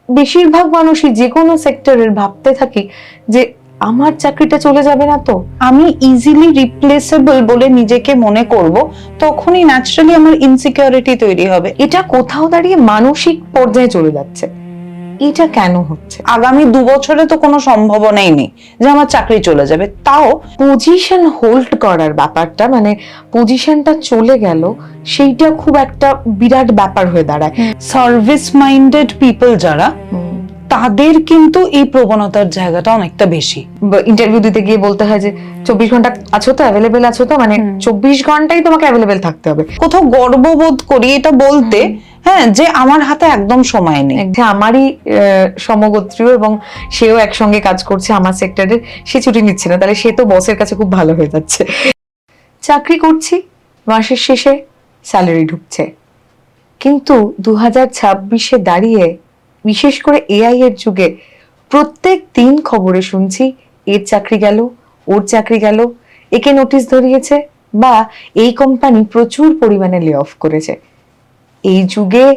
বেশিরভাগ মানুষই যে কোনো সেক্টরের ভাবতে থাকি যে আমার চাকরিটা চলে যাবে না তো, আমি ইজিলি রিপ্লেসেবল বলে নিজেকে মনে করব, তখনই ন্যাচারালি আমার ইনসিকিউরিটি তৈরি হবে। এটা কোথাও দাঁড়িয়ে মানসিক পর্যায়ে চলে যাচ্ছে। এটা কেন হচ্ছে? আগামী 2 বছরে তো কোনো সম্ভাবনাই নেই যে আমার চাকরি চলে যাবে, তাও পজিশন হোল্ড করার ব্যাপারটা, মানে পজিশনটা চলে গেল, সেইটা খুব একটা বিরাট ব্যাপার হয়ে দাঁড়ায়। সার্ভিস মাইন্ডেড পিপল যারা, তাদের কিন্তু এই প্রবণতার জায়গাটা অনেকটা বেশি। ইন্টারভিউ দিতে গিয়ে বলতে হয় যে 24 ঘন্টা আছো তো, অ্যাভেলেবেল আছো তো, মানে 24 ঘন্টাই তোমাকে অ্যাভেলেবেল থাকতে হবে। কোথাও গর্ববোধ করি এটা বলতে, হ্যাঁ, যে আমার হাতে একদম সময় নেই। আমারই সমগোত্রীয় এবং সেও একসঙ্গে কাজ করছে আমার সেক্টরে, সে ছুটি নিচ্ছে না, তাহলে সে তো বসের কাছে খুব ভালো হয়ে যাচ্ছে। চাকরি করছি, মাসের শেষে স্যালারি ঢুকছে, কিন্তু 2026-এ দাঁড়িয়ে, বিশেষ করে এআই এর যুগে, প্রত্যেক দিন খবরে শুনছি এর চাকরি গেল, ওর চাকরি গেল, একে নোটিশ ধরিয়েছে, বা এই কোম্পানি প্রচুর পরিমাণে লে অফ করেছে। এই যুগে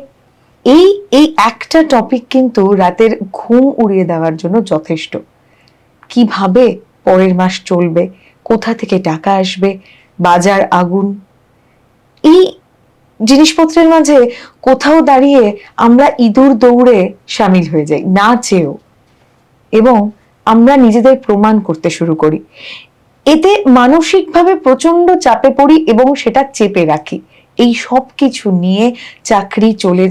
এই এই একটা টপিক কিন্তু রাতের ঘুম উড়িয়ে দেওয়ার জন্য যথেষ্ট। কিভাবে পরের মাস চলবে, কোথা থেকে টাকা আসবে, বাজার আগুন, এই জিনিসপত্রের মাঝে কোথাও দাঁড়িয়ে আমরা ইঁদুর দৌড়ে সামিল হয়ে যাই না চেয়েও, এবং আমরা নিজেদের প্রমাণ করতে শুরু করি। এতে মানসিকভাবে প্রচন্ড চাপে পড়ি এবং সেটা চেপে রাখি। এই সব কিছু নিয়ে চাকরি চলে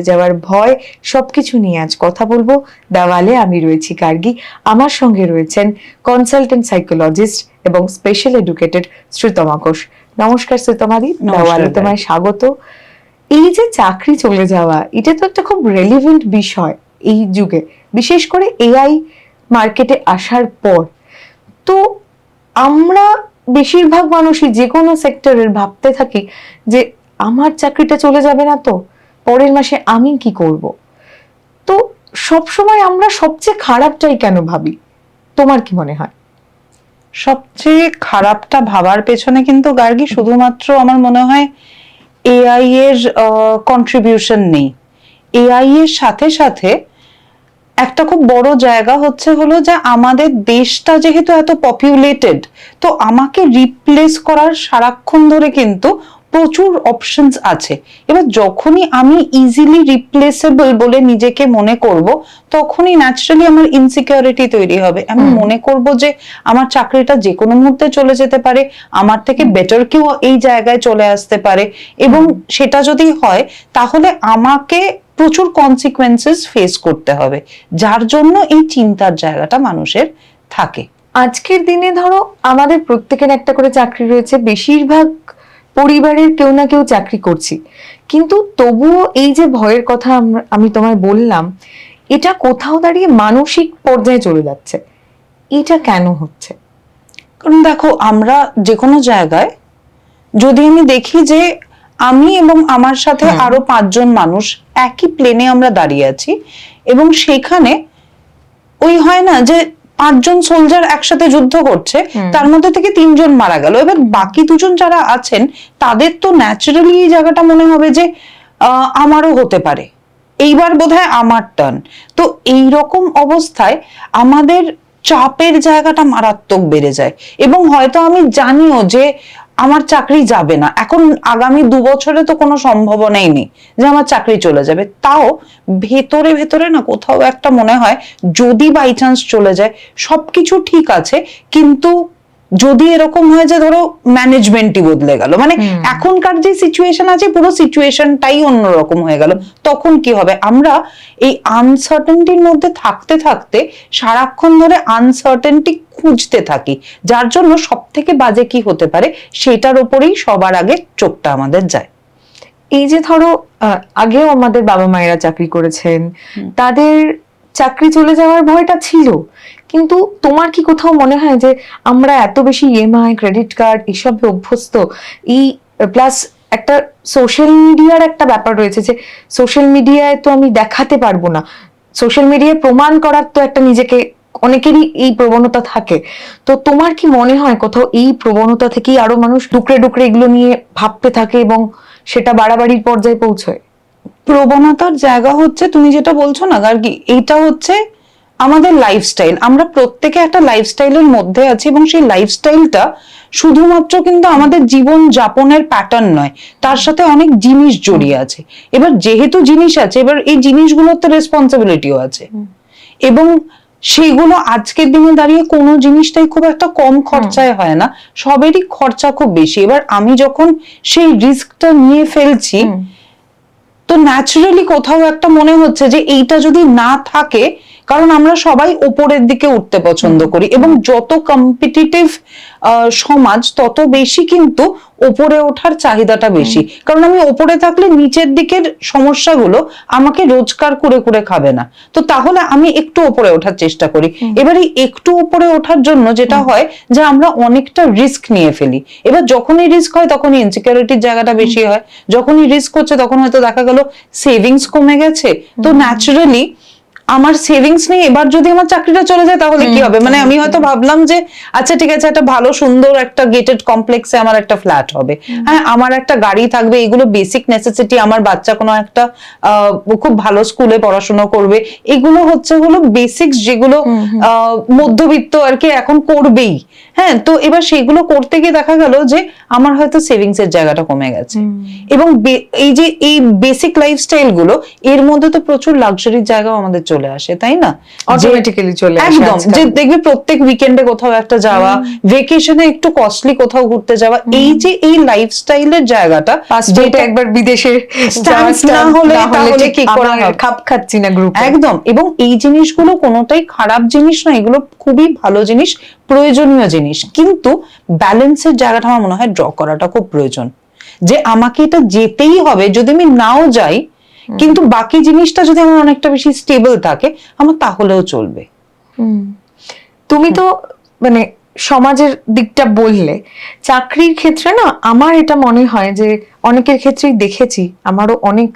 যাওয়ার ভয়, সবকিছু নিয়ে আজ কথা বলবো। দেওয়ালে আমি রয়েছি গার্গী, আমার সঙ্গে রয়েছেন কনসালটেন্ট সাইকোলজিস্ট এবং স্পেশাল এডুকেটেড শ্রীতমা ঘোষ। নমস্কার শ্রীতমাদি, দেওয়ালে তোমায় স্বাগত। এই যে চাকরি চলে যাওয়া, এটা তো একটা খুব রেলিভেন্ট বিষয় এই যুগে, বিশেষ করে এআই মার্কেটে আসার পর। তো আমরা বেশিরভাগ মানুষই যে কোনো সেক্টরের ভাবতে থাকি যে আমার চাকরিটা চলে যাবে না তো, পরের মাসে আমি কি করব। তো সবসময় আমরা সবচেয়ে খারাপটাই কেন ভাবি, তোমার কি মনে হয়? সবচেয়ে খারাপটা ভাবার পেছনে কিন্তু গার্গী শুধুমাত্র আমার মনে হয় এআই এর কন্ট্রিবিউশন নেই। এআই এর সাথে সাথে একটা খুব বড় জায়গা হলো যে আমাদের দেশটা যেহেতু এত পপুলেটেড, তো আমাকে রিপ্লেস করার সারাক্ষণ ধরে কিন্তু প্রচুর অপশনস আছে। এবার যখনই আমি ইজিলি রিপ্লেসেবল বলে নিজেকে মনে করব, তখনই ন্যাচারালি আমার ইনসিকিউরিটি তৈরি হবে। আমি মনে করব যে আমার চাকরিটা যে কোনো মুহূর্তে চলে যেতে পারে, আমার থেকে বেটার কেউ এই জায়গায় চলে আসতে পারে, এবং সেটা যদি হয় তাহলে আমাকে প্রচুর কনসিকুয়েন্সেস ফেস করতে হবে, যার জন্য এই চিন্তার জায়গাটা মানুষের থাকে। আজকের দিনে ধরো আমাদের প্রত্যেকের একটা করে চাকরি রয়েছে, বেশিরভাগ পরিবারের কেউ না কেউ চাকরি করছি, কিন্তু তবুও এই যে ভয়ের কথা আমি তোমায় বললাম, এটা কোথাও দাঁড়িয়ে মানসিক পর্যায়ে চলে যাচ্ছে। এটা কেন হচ্ছে? কারণ দেখো, আমরা যে কোনো জায়গায় যদি আমি দেখি যে আমি এবং আমার সাথে আরো 5জন মানুষ একই প্লেনে আমরা দাঁড়িয়ে আছি, এবং সেখানে ওই হয় না যে 5জন সোলজার একসাথে যুদ্ধ করছে, তার মধ্যে থেকে 3জন মারা গেল, এবার বাকি 2জন যারা আছেন তাদের তো ন্যাচারালি এই জায়গাটা মনে হবে যে আমারও হতে পারে, এইবার বোধহয় আমার টার্ন। তো এই রকম অবস্থায় আমাদের চাপের জায়গাটা মারাত্মক বেড়ে যায়, এবং হয়তো আমি জানিও যে আমার চাকরি যাবে না, এখন আগামী 2 বছরে তো কোনো সম্ভাবনাই নেই যে আমার চাকরি চলে যাবে, তাও ভেতরে ভেতরে না কোথাও একটা মনে হয় যদি বাই চান্স চলে যায় সবকিছু ঠিক আছে, কিন্তু যদি এরকম হয় যে ধরো ম্যানেজমেন্টই বদলে গেল, মানে এখনকার যে সিচুয়েশন আছে পুরো সিচুয়েশনটাই অন্যরকম হয়ে গেল, তখন কি হবে? আমরা এই আনসার্টেনটির মধ্যে থাকতে থাকতে সারাক্ষণ ধরে আনসার্টেনটি খুঁজতে থাকি, যার জন্য সব থেকে বাজে কি হতে পারে সেটার উপরেই সবার আগে চোখটা আমাদের যায়। এই যে ধরো আগেও আমাদের বাবা মায়েরা চাকরি করেছেন, তাদের চাকরি চলে যাওয়ার ভয়টা ছিল, কিন্তু তোমার কি কোথাও মনে হয় যে আমরা এত বেশি ইএমআই, ক্রেডিট কার্ড এসবে অভ্যস্ত, এই প্লাস একটা সোশ্যাল মিডিয়ার একটা ব্যাপার রয়েছে যে সোশ্যাল মিডিয়ায় তো আমি দেখাতে পারবো না, সোশ্যাল মিডিয়ায় প্রমাণ করার তো একটা নিজেকে অনেকেরই এই প্রবণতা থাকে। তো তোমার কি মনে হয় কোথাও এই প্রবণতা থেকেই আরো মানুষ ডুকরে ডুকরে এগুলো নিয়ে ভাবতে থাকে এবং সেটা বাড়াবাড়ির পর্যায়ে পৌঁছয়? প্রবণতার জায়গা হচ্ছে তুমি যেটা বলছো না গার্গী, এইটা হচ্ছে আমাদের লাইফস্টাইল। আমরা প্রত্যেকে একটা লাইফস্টাইলের মধ্যে আছি এবং সেই লাইফস্টাইলটা শুধুমাত্র কিন্তু আমাদের জীবন যাপনের প্যাটার্ন নয়, তার সাথে অনেক জিনিস জড়িয়ে আছে। এবার যেহেতু জিনিস আছে, এবার এই জিনিসগুলোর তো রেসপন্সিবিলিটিও আছে, এবং সেগুলো আজকের দিনে দাঁড়িয়ে কোনো জিনিসটাই খুব একটা কম খরচায় হয় না, সবেরই খরচা খুব বেশি। এবার আমি যখন সেই রিস্কটা নিয়ে ফেলছি, তো ন্যাচারালি কোথাও একটা মনে হচ্ছে যে এইটা যদি না থাকে, কারণ আমরা সবাই ওপরের দিকে উঠতে পছন্দ করি এবং যত কম্পিটিটিভ সমাজ তত বেশি কিন্তু ওপরে ওঠার চাহিদাটা বেশি, কারণ আমি ওপরে থাকলে নিচের দিকের সমস্যাগুলো আমাকে রোজগার করে করে খাবে না, তো তাহলে আমি একটু ওপরে ওঠার চেষ্টা করি। এবার এই একটু ওপরে ওঠার জন্য যেটা হয় যে আমরা অনেকটা রিস্ক নিয়ে ফেলি। এবার যখনই রিস্ক হয় তখনই ইনসিকিউরিটির জায়গাটা বেশি হয়, যখনই রিস্ক হচ্ছে তখন হয়তো দেখা গেল সেভিংস কমে গেছে, তো ন্যাচারালি আমার সেভিংস নেই, এবার যদি আমার চাকরিটা চলে যায় তাহলে কি হবে? মানে আমি হয়তো ভাবলাম যে আচ্ছা ঠিক আছে, একটা ভালো সুন্দর একটা গেটেড কমপ্লেক্সে আমার একটা ফ্ল্যাট হবে, হ্যাঁ আমার একটা গাড়ি থাকবে, এগুলো বেসিক নেসেসিটি, আমার বাচ্চা কোনো একটা খুব ভালো স্কুলে পড়াশোনা করবে, এগুলো হচ্ছে হলো বেসিক্স যেগুলো মধ্যবিত্ত আর কি এখন করবেই। হ্যাঁ, তো এবার সেগুলো করতে গিয়ে দেখা গেল যে আমার হয়তো সেভিংস এর জায়গাটা কমে গেছে, এবং এই যে এই বেসিক লাইফস্টাইল গুলো, এর মধ্যে তো প্রচুর লাক্সারির জায়গাও আমাদের চলে আসে, তাই না? অটোমেটিক্যালি চলে আসে একদম, আজকাল। যে দেখবে প্রত্যেক উইকেন্ডে কোথাও একটা যাওয়া, ভেকেশনে একটু কস্টলি কোথাও ঘুরতে যাওয়া, এই যে এই লাইফস্টাইলের জায়গাটা, যেটা একবার বিদেশে যাওয়ার না হলে তাহলে কি করা আমি হবে? খাপ খাচ্ছি না গ্রুপ। একদম, এবং এই জিনিসগুলো কোনোটাই খারাপ জিনিস না, এগুলো খুবই ভালো জিনিস, প্রয়োজনীয় জিনিস, কিন্তু ব্যালেন্সের জায়গাটা আমার মনে হয় ড্র করাটা খুব প্রয়োজন, যে আমাকে এটা যেতেই হবে, যদি আমি নাও যাই কিন্তু বাকি জিনিসটা যদি আমার অনেকটা বেশি স্টেবল থাকে আমার তাহলেও চলবে। তুমি তো মানে সমাজের দিকটা বললে, চাকরির ক্ষেত্রে না আমার এটা মনে হয় যে অনেকের ক্ষেত্রেই দেখেছি, আমারও অনেক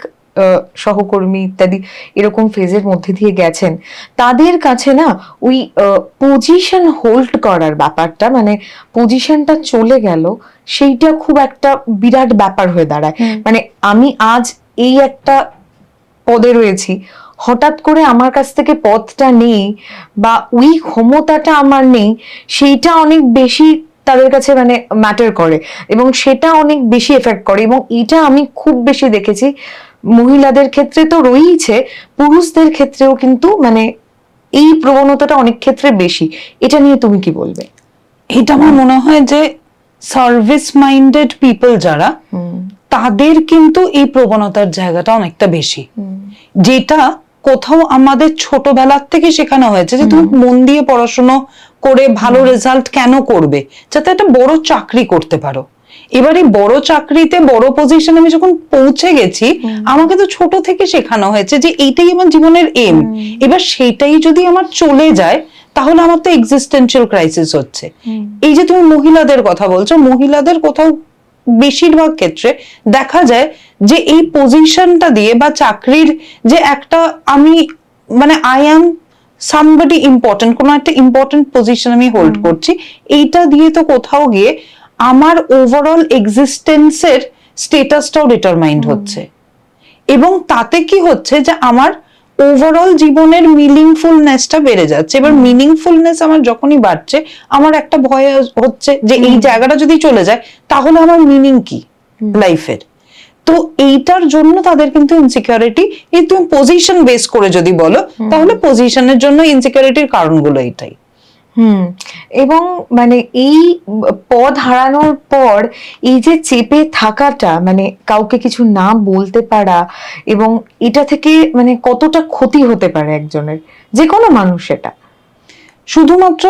সহকর্মী ইত্যাদি এরকম ফেজের মধ্যে দিয়ে গেছেন, তাদের কাছে না ওই পজিশন হোল্ড করার ব্যাপারটা, মানে পজিশনটা চলে গেল, সেইটা খুব একটা বিরাট ব্যাপার হয়ে দাঁড়ায়। মানে আমি আজ এই একটা পদে রয়েছি, হঠাৎ করে আমার কাছ থেকে পদটা নেই বা ওই ক্ষমতাটা আমার নেই, সেইটা অনেক বেশি তাদের কাছে মানে ম্যাটার করে এবং সেটা অনেক বেশি এফেক্ট করে। এবং এটা আমি খুব বেশি দেখেছি মহিলাদের ক্ষেত্রে তো রয়েছে, পুরুষদের ক্ষেত্রেও কিন্তু মানে এই প্রবণতাটা অনেক ক্ষেত্রে বেশি। এটা নিয়ে তুমি কি বলবে? এটা আমার মনে হয় যে সার্ভিস মাইন্ডেড পিপল যারা, তাদের কিন্তু এই প্রবণতার জায়গাটা অনেকটা বেশি, যেটা কোথাও আমাদের ছোটবেলার থেকে শেখানো হয়েছে যে তুমি মন দিয়ে পড়াশোনা করে ভালো রেজাল্ট কেন করবে, যাতে একটা বড় চাকরি করতে পারো। এবার এই বড় চাকরিতে বড় পজিশনে আমি যখন পৌঁছে গেছি, আমাকে তো ছোট থেকে শেখানো হয়েছে যে এইটাই আমার জীবনের এম, এবার সেইটাই যদি আমার চলে যায় তাহলে আমার তো এক্সিস্টেন্সিয়াল ক্রাইসিস হচ্ছে। এই যে তুমি মহিলাদের কথা বলছো, মহিলাদের কোথাও বেশিরভাগ ক্ষেত্রে দেখা যায় যে এই পজিশনটা দিয়ে বা চাকরির যে একটা আমি মানে আই অ্যাম সামবডি ইম্পর্টেন্ট, কোনো একটা ইম্পর্টেন্ট পজিশন আমি হোল্ড করছি, এইটা দিয়ে তো কোথাও গিয়ে আমার ওভারঅল এক্সিস্টেন্সের স্টেটাসটাও ডিটারমাইন্ড হচ্ছে, এবং তাতে কি হচ্ছে যে আমার ওভারঅল জীবনের মিনিংফুলনেসটা বেড়ে যাচ্ছে। এবার মিনিংফুলনেস আমার যখনই বাড়ছে, আমার একটা ভয় হচ্ছে যে এই জায়গাটা যদি চলে যায় তাহলে আমার মিনিং কি লাইফের। তো এইটার জন্য তাদের কিন্তু ইনসিকিউরিটি, এই তুমি পজিশন বেস করে যদি বলো তাহলে পজিশনের জন্য ইনসিকিউরিটির কারণগুলো এটাই। এবং মানে এই পদ হারানোর পর এই যে চেপে থাকাটা, মানে কাউকে কিছু না বলতে পারা, এবং এটা থেকে মানে কতটা ক্ষতি হতে পারে একজনের, যে কোনো মানুষ। এটা শুধুমাত্র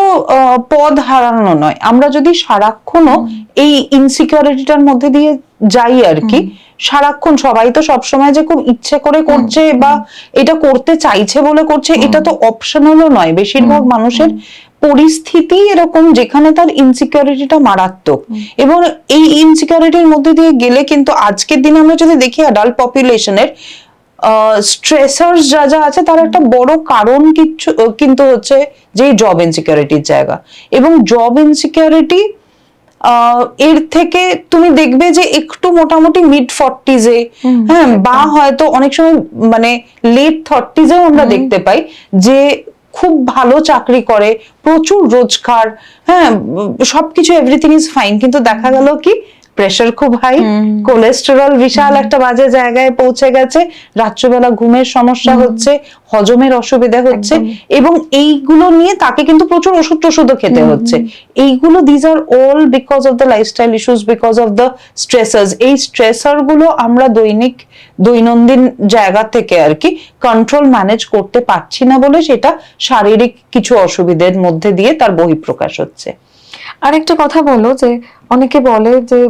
পদ হারানো নয়, আমরা যদি সারাক্ষণও এই ইনসিকিউরিটিটার মধ্যে দিয়ে যাই আর কি, সারাক্ষণ সবাই তো সবসময় যে খুব ইচ্ছে করে করছে বা এটা করতে চাইছে বলে করছে, এটা তো অপশনালও নয়। বেশিরভাগ মানুষের পরিস্থিতি এরকম যেখানে তার ইনসিকিউরিটিটা মারাত্মক, এবং এই ইনসিকিউরিটির মধ্যে দিয়ে গেলে কিন্তু আজকের দিনে আমরা যদি দেখি অ্যাডাল্ট পপুলেশনের স্ট্রেসার্স যা যা আছে তার একটা বড় কারণ কিছু কিন্তু হচ্ছে যে জব ইনসিকিউরিটির জায়গা। এবং জব ইনসিকিউরিটি এর থেকে তুমি দেখবে যে একটু মোটামুটি মিড 40s-এ, হ্যাঁ, বা হয়তো অনেক সময় মানে লেট 30s-এও আমরা দেখতে পাই যে খুব ভালো চাকরি করে, প্রচুর রোজগার, হ্যাঁ, সবকিছু এভরিথিং ইজ ফাইন, কিন্তু দেখা গেল কি প্রেশার খুব হাই, কোলেস্টেরল বিশাল একটা বাজে জায়গায় পৌঁছে গেছে, রাত্রিবেলা ঘুমের সমস্যা হচ্ছে, হজমের অসুবিধা হচ্ছে, এবং এইগুলো নিয়ে তাকে কিন্তু প্রচুর ওষুধও খেতে হচ্ছে। এইগুলো these are all because of the lifestyle issues, because of the stressors. এই স্ট্রেসার গুলো আমরা দৈনন্দিন জায়গা থেকে আর কি কন্ট্রোল ম্যানেজ করতে পারছি না বলে সেটা শারীরিক কিছু অসুবিধার মধ্যে দিয়ে তার বহিঃপ্রকাশ হচ্ছে। আরেকটা কথা বলো, যে অনেকে বলে যে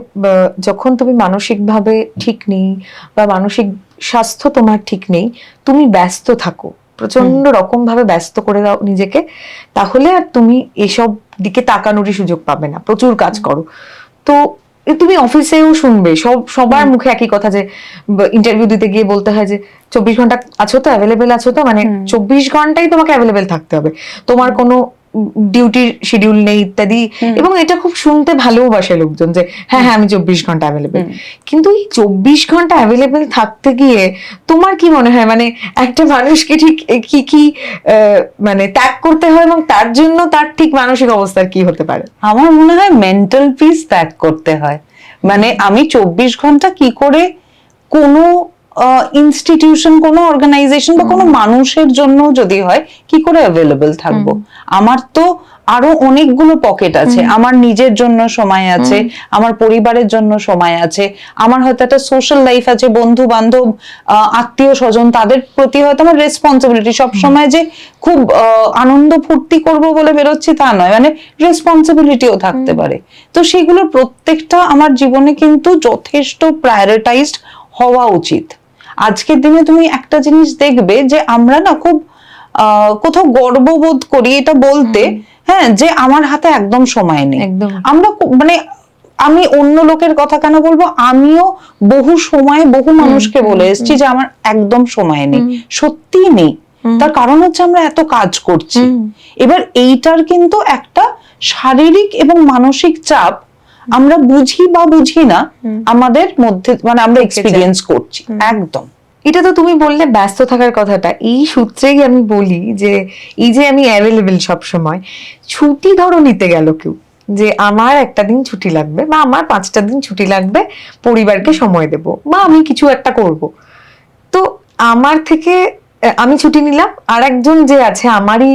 যখন তুমি মানসিকভাবে ঠিক নেই বা মানসিক স্বাস্থ্য তোমার ঠিক নেই, তুমি ব্যস্ত থাকো, প্রচন্ড রকম ভাবে ব্যস্ত করে দাও নিজেকে, তাহলে আর তুমি এসব দিকে তাকানোরই সুযোগ পাবে না, প্রচুর কাজ করো। তো তুমি অফিসেও শুনবে সবার মুখে একই কথা, যে ইন্টারভিউ দিতে গিয়ে বলতে হয় যে 24 ঘন্টা আছো তো, অ্যাভেলেবেল আছো তো, মানে 24 ঘন্টাই তোমাকে অ্যাভেলেবেল থাকতে হবে, তোমার কোনো ডিউটির শিডিউল নেই ইত্যাদি। এবং এটা খুব শুনতে ভালোবাসে লোকজন যে হ্যাঁ হ্যাঁ আমি 24 ঘন্টা অ্যাভেলেবেল। কিন্তু এই 24 ঘন্টা অ্যাভেলেবেল থাকতে গিয়ে তোমার কি মনে হয়, মানে একটা মানুষকে ঠিক কি কি মানে ত্যাগ করতে হয়, এবং তার জন্য তার ঠিক মানসিক অবস্থার কি হতে পারে? আমার মনে হয় মেন্টাল পিস ত্যাগ করতে হয়। মানে আমি 24 ঘন্টা কি করে কোনো ইনস্টিটিউশন, কোনো অর্গানাইজেশন বা কোনো মানুষের জন্য যদি হয়, কি করে অ্যাভেলেবল থাকবো? আমার তো আরো অনেকগুলো পকেট আছে, আমার নিজের জন্য সময় আছে, আমার পরিবারের জন্য সময় আছে, আমার হয়তো একটা সোশ্যাল লাইফ আছে, বন্ধু বান্ধব, আত্মীয় স্বজন, তাদের প্রতি হয়তো আমার রেসপন্সিবিলিটি। সবসময় যে খুব আনন্দ ফুর্তি করবো বলে বেরোচ্ছি তা নয়, মানে রেসপন্সিবিলিটিও থাকতে পারে। তো সেগুলোর প্রত্যেকটা আমার জীবনে কিন্তু যথেষ্ট প্রায়োরিটাইজড হওয়া উচিত। আজকের দিনে তুমি একটা জিনিস দেখবে যে আমরা না খুব কোথাও গর্ববোধ করি এটা বলতে, হ্যাঁ, যে আমার হাতে একদম সময় নেই। আমরা মানে আমি অন্য লোকের কথা কেন বলবো, আমিও বহু সময় বহু মানুষকে বলে এসেছি যে আমার একদম সময় নেই, সত্যিই নেই। তার কারণ হচ্ছে আমরা এত কাজ করছি। এবার এইটার কিন্তু একটা শারীরিক এবং মানসিক চাপ আমরা বুঝি বা বুঝি না আমাদের মধ্যে, মানে আমরা এক্সপেরিয়েন্স করছি। একদম। এটা তো তুমি বললে ব্যস্ত থাকার কথাটা, এই সূত্রেই আমি বলি যে এই যে আমি অ্যাভেলেবেল সব সময়, ছুটি ধরো নিতে গেল কেউ, যে আমার একটা দিন ছুটি লাগবে বা আমার 5টা দিন ছুটি লাগবে, পরিবারকে সময় দেব বা আমি কিছু একটা করব, তো আমার থেকে আমি ছুটি নিলাম, আর একজন যে আছে আমারই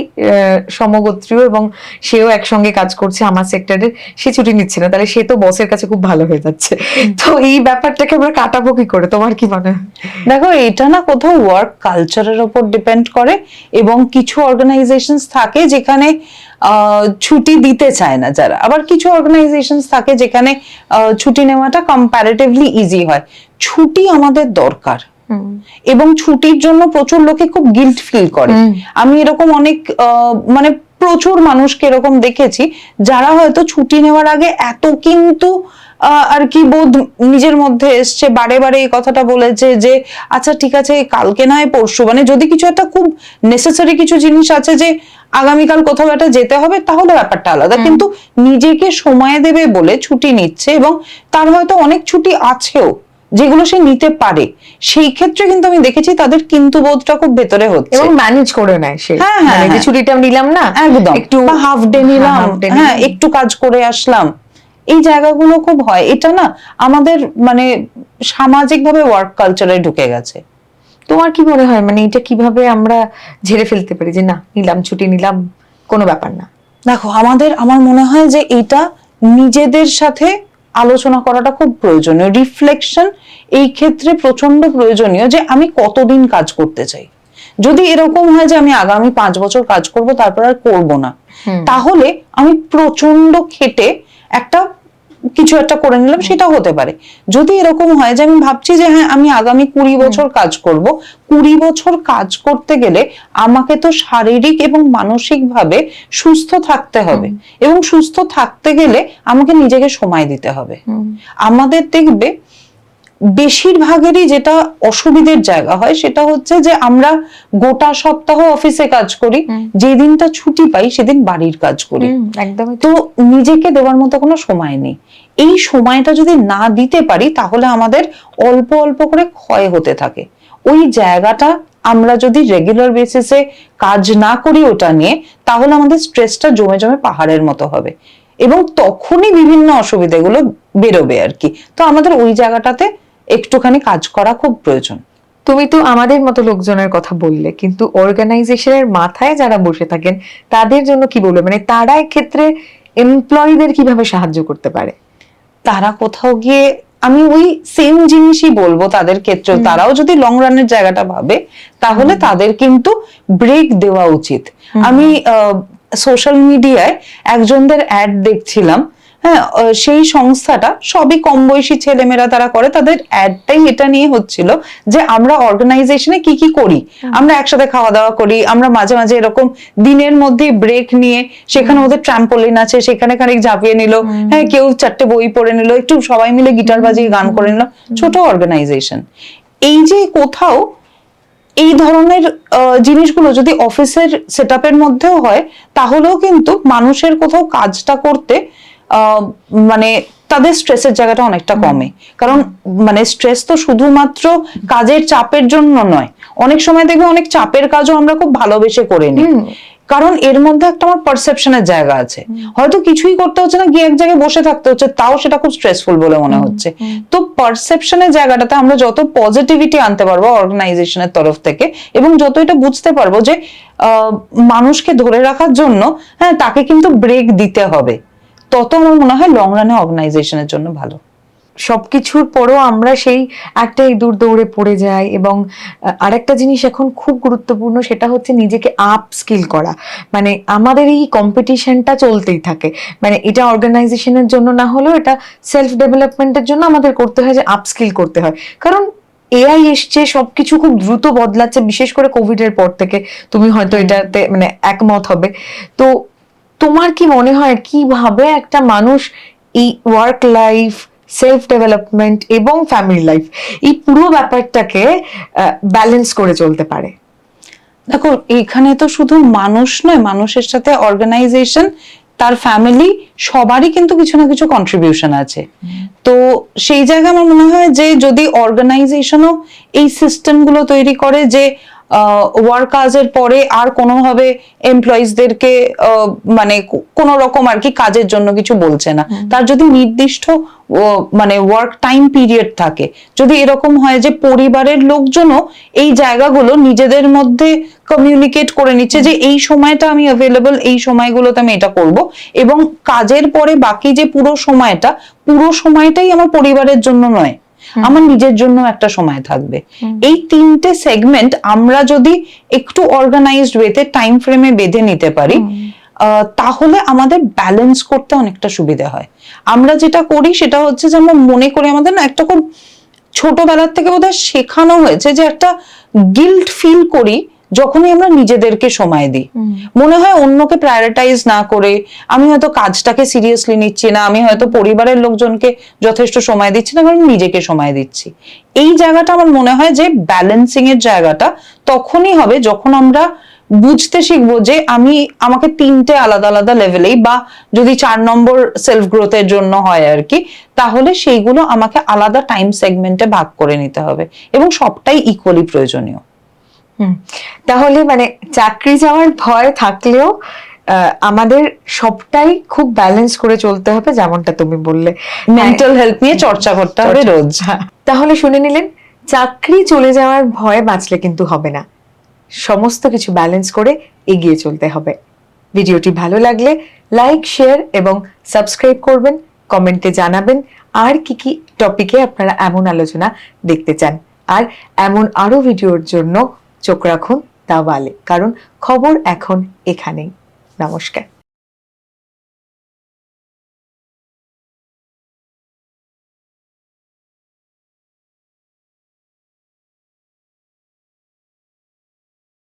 সমগোত্রীয় এবং সেও একসঙ্গে কাজ করছে আমার সেক্টরের, সে ছুটি নিচ্ছে না, তাহলে সে তো বসের কাছে খুব ভালো হয়ে যাচ্ছে। তো এই ব্যাপারটাকে আমরা কাটাবো কি করে, তোমার কি মনে হয়? দেখো, এটা না কোথাও ওয়ার্ক কালচারের উপর ডিপেন্ড করে, এবং কিছু অর্গানাইজেশনস থাকে যেখানে ছুটি দিতে চায় না যারা, আবার কিছু অর্গানাইজেশনস থাকে যেখানে ছুটি নেওয়াটা কম্পারেটিভলি ইজি হয়। ছুটি আমাদের দরকার, এবং ছুটির জন্য প্রচুর লোকে খুব গিল্ট ফিল করে। আমি এরকম অনেক মানে প্রচুর মানুষকে এরকম দেখেছি যারা হয়তো ছুটি নেওয়ার আগে এত কিন্তু আর কি বোধ নিজের মধ্যে এসছে, বারে বারে এই কথাটা বলেছে যে আচ্ছা ঠিক আছে কালকে নয় পরশু, মানে যদি কিছু একটা খুব নেসেসারি কিছু জিনিস আছে যে আগামীকাল কোথাও একটা যেতে হবে, তাহলে ব্যাপারটা আলাদা। কিন্তু নিজেকে সময় দেবে বলে ছুটি নিচ্ছে, এবং তার হয়তো অনেক ছুটি আছেও যেগুলো সে নিতে পারে, সেই ক্ষেত্রে কিন্তু আমি দেখেছি তাদের কিন্তু বোধটা খুব ভেতরে হচ্ছে, এবং ম্যানেজ করে নেয় সে। হ্যাঁ হ্যাঁ, যে ছুটিটা নিলাম না, একদম একটু হাফ ডে নিলাম, হ্যাঁ একটু কাজ করে আসলাম, এই জায়গাগুলো খুব হয়। এটা না আমাদের মানে সামাজিক ভাবে ওয়ার্ক কালচারে ঢুকে গেছে। তোমার কি মনে হয়, মানে এটা কিভাবে আমরা ঝেড়ে ফেলতে পারি যে না নিলাম ছুটি নিলাম, কোনো ব্যাপার না? দেখো, আমার মনে হয় যে এটা নিজেদের সাথে আলোচনা করাটা খুব প্রয়োজনীয়, রিফ্লেকশন এই ক্ষেত্রে প্রচন্ড প্রয়োজনীয়, যে আমি কতদিন কাজ করতে চাই। যদি এরকম হয় যে আমি আগামী 5 বছর কাজ করব তারপর আর করব না, তাহলে আমি প্রচন্ড খেটে একটা কিছু একটা করে নিলাম, সেটা হতে পারে। যদি এরকম হয় যে আমি ভাবছি যে হ্যাঁ আমি আগামী 20 বছর কাজ করব, 20 বছর কাজ করতে গেলে আমাকে তো শারীরিক এবং মানসিক ভাবে সুস্থ থাকতে হবে, এবং সুস্থ থাকতে গেলে আমাকে নিজেকে সময় দিতে হবে। আমাদের দেখবে বেশিরভাগেরই যেটা অসুবিধের জায়গা হয় সেটা হচ্ছে যে আমরা গোটা সপ্তাহ অফিসে কাজ করি, যে দিনটা ছুটি পাই সেদিন বাড়ির কাজ করি, একদমই তো নিজেকে দেওয়ার মতো কোনো সময় নেই। এই সময়টা যদি না দিতে পারি তাহলে আমাদের অল্প অল্প করে ক্ষয় হতে থাকে। ওই জায়গাটা আমরা যদি রেগুলার বেসিসে কাজ না করি ওটা নিয়ে, তাহলে আমাদের স্ট্রেসটা জমে জমে পাহাড়ের মতো হবে এবং তখনই বিভিন্ন অসুবিধাগুলো বেরোবে আর কি। তো আমাদের ওই জায়গাটাতে একটুখানি কাজ করা খুব প্রয়োজন। তুমি তো আমাদের মতো লোকজনের কথা বললে, কিন্তু অর্গানাইজেশনের মাথায় যারা বসে থাকেন তাদের জন্য কি বলবে, মানে তারা এক্ষেত্রে এমপ্লয়ীদের কিভাবে সাহায্য করতে পারে? তারা কোথাও গিয়ে, আমি ওই সেম জিনিসই বলবো তাদের ক্ষেত্রেও, তারাও যদি লং রানের জায়গাটা ভাবে তাহলে তাদের কিন্তু ব্রেক দেওয়া উচিত। আমি সোশ্যাল মিডিয়ায় একজনদের অ্যাড দেখছিলাম, হ্যাঁ, সেই সংস্থাটা সবই কম বয়সী ছেলেমেয়েরা তারা করে, তাদের অ্যাডটাই এটা নিয়ে হচ্ছিল যে আমরা অর্গানাইজেশনে কি কি করি, আমরা একসাথে খাওয়া দাওয়া করি, আমরা মাঝে মাঝে এরকম দিনের মধ্যে ব্রেক নিয়ে সেখানে ওদের ট্রাম্পোলিন আছে সেখানে খানিক ঝাঁপিয়ে নিল, হ্যাঁ, কেউ 4টে বই পড়ে নিল, একটু সবাই মিলে গিটার বাজিয়ে গান করে নিল, ছোট অর্গানাইজেশন। এই যে কোথাও এই ধরনের জিনিসগুলো যদি অফিসের সেটআপের মধ্যেও হয় তাহলেও কিন্তু মানুষের কোথাও কাজটা করতে মানে তাদের স্ট্রেসের জায়গাটা অনেকটা কমে। কারণ মানে স্ট্রেস তো শুধুমাত্র কাজের চাপের জন্য নয়, অনেক সময় দেখবে অনেক চাপের কাজও আমরা খুব ভালোবেসে করে নিই, কারণ এর মধ্যে একটা আমার পারসেপশনের জায়গা আছে, হয়তো কিছুই করতে হচ্ছে না, গিয়ে এক জায়গায় বসে থাকতে হচ্ছে, তাও সেটা খুব স্ট্রেসফুল বলে মনে হচ্ছে। তো পারসেপশনের জায়গাটাতে আমরা যত পজিটিভিটি আনতে পারবো অর্গানাইজেশনের তরফ থেকে, এবং যত এটা বুঝতে পারবো যে মানুষকে ধরে রাখার জন্য, হ্যাঁ, তাকে কিন্তু ব্রেক দিতে হবে, তত আমার মনে হয় লং রানে অর্গানাইজেশনের জন্য ভালো। সবকিছুর পরও আমরা সেই একটা ইঁদুর দৌড়ে পড়ে যাই। এবং আরেকটা জিনিস এখন খুব গুরুত্বপূর্ণ, সেটা হচ্ছে নিজেকে আপ স্কিল করা। মানে আমাদের এই কম্পিটিশনটা চলতেই থাকে, মানে এটা অর্গানাইজেশনের জন্য না হলেও এটা সেলফ ডেভেলপমেন্টের জন্য আমাদের করতে হয় যে আপ স্কিল করতে হয়। কারণ এআই এসছে, সবকিছু খুব দ্রুত বদলাচ্ছে, বিশেষ করে কোভিড এর পর থেকে। তুমি হয়তো এটাতে মানে একমত হবে। তো তোমার কি মনে হয় কিভাবে একটা মানুষ এই ওয়ার্ক লাইফ, সেলফ ডেভেলপমেন্ট এবং ফ্যামিলি লাইফ, এই পুরো ব্যাপারটাকে ব্যালেন্স করে চলতে পারে? দেখো, এখানে তো শুধু মানুষ নয়, মানুষের সাথে অর্গানাইজেশন, তার ফ্যামিলি, সবারই কিন্তু কিছু না কিছু কন্ট্রিবিউশন আছে। তো সেই জায়গায় আমার মনে হয় যে যদি অর্গানাইজেশনও এই সিস্টেমগুলো তৈরি করে যে ওয়ার্ক আওয়ার্সের পরে আর কোনোভাবে এমপ্লয়িজদেরকে মানে কোনো রকম আর কি কাজের জন্য কিছু বলছে না, তার যদি নির্দিষ্ট মানে ওয়ার্ক টাইম পিরিয়ড থাকে, যদি এরকম হয় যে পরিবারের লোকজনও এই জায়গাগুলো নিজেদের মধ্যে কমিউনিকেট করে নিচ্ছে যে এই সময়টা আমি অ্যাভেলেবল, এই সময়গুলোতে আমি এটা করব, এবং কাজের পরে বাকি যে পুরো সময়টাই আমার পরিবারের জন্য নয়, আমার নিজের জন্য একটা সময় থাকবে। এই 3টে সেগমেন্ট আমরা যদি একটু অর্গানাইজড ওয়েতে টাইম ফ্রেমে বেঁধে নিতে পারি, তাহলে আমাদের ব্যালেন্স করতে অনেকটা সুবিধা হয়। আমরা যেটা করি সেটা হচ্ছে যে আমরা মনে করি, আমাদের না একটা খুব ছোটবেলার থেকে বোধহয় শেখানো হয়েছে যে একটা গিল্ট ফিল করি যখনই আমরা নিজেদেরকে সময় দিই, মনে হয় অন্যকে প্রায়োরিটাইজ না করে আমি হয়তো কাজটাকে সিরিয়াসলি নিচ্ছি না, আমি হয়তো পরিবারের লোকজনকে যথেষ্ট সময় দিচ্ছি না, কারণ নিজেকে সময় দিচ্ছি। এই জায়গাটা আমার মনে হয় যে ব্যালেন্সিং এর জায়গাটা তখনই হবে যখন আমরা বুঝতে শিখবো যে আমাকে 3টে আলাদা আলাদা লেভেলেই, বা যদি 4 নম্বর সেলফ গ্রোথের জন্য হয় আর কি, তাহলে সেইগুলো আমাকে আলাদা টাইম সেগমেন্টে ভাগ করে নিতে হবে, এবং সবটাই ইকুয়ালি প্রয়োজনীয়। তাহলে মানে চাকরি যাওয়ার ভয় থাকলেও আমাদের সবটাই খুব ব্যালেন্স করে চলতে হবে, যেমনটা তুমি বললে মেন্টাল হেলথ নিয়ে চর্চা করতে হবে রোজ। তাহলে শুনে নিলেন, চাকরি চলে যাওয়ার ভয়ে বাঁচলে কিন্তু হবে না, সমস্ত কিছু ব্যালেন্স করে এগিয়ে চলতে হবে। ভিডিওটি ভালো লাগলে লাইক, শেয়ার এবং সাবস্ক্রাইব করবেন, কমেন্টে জানাবেন আর কি কি টপিকে আপনারা এমন আলোচনা দেখতে চান। আর এমন আরো ভিডিওর জন্য চোখ রাখুন দাওয়ালে, কারণ খবর এখন এখানেই। নমস্কার।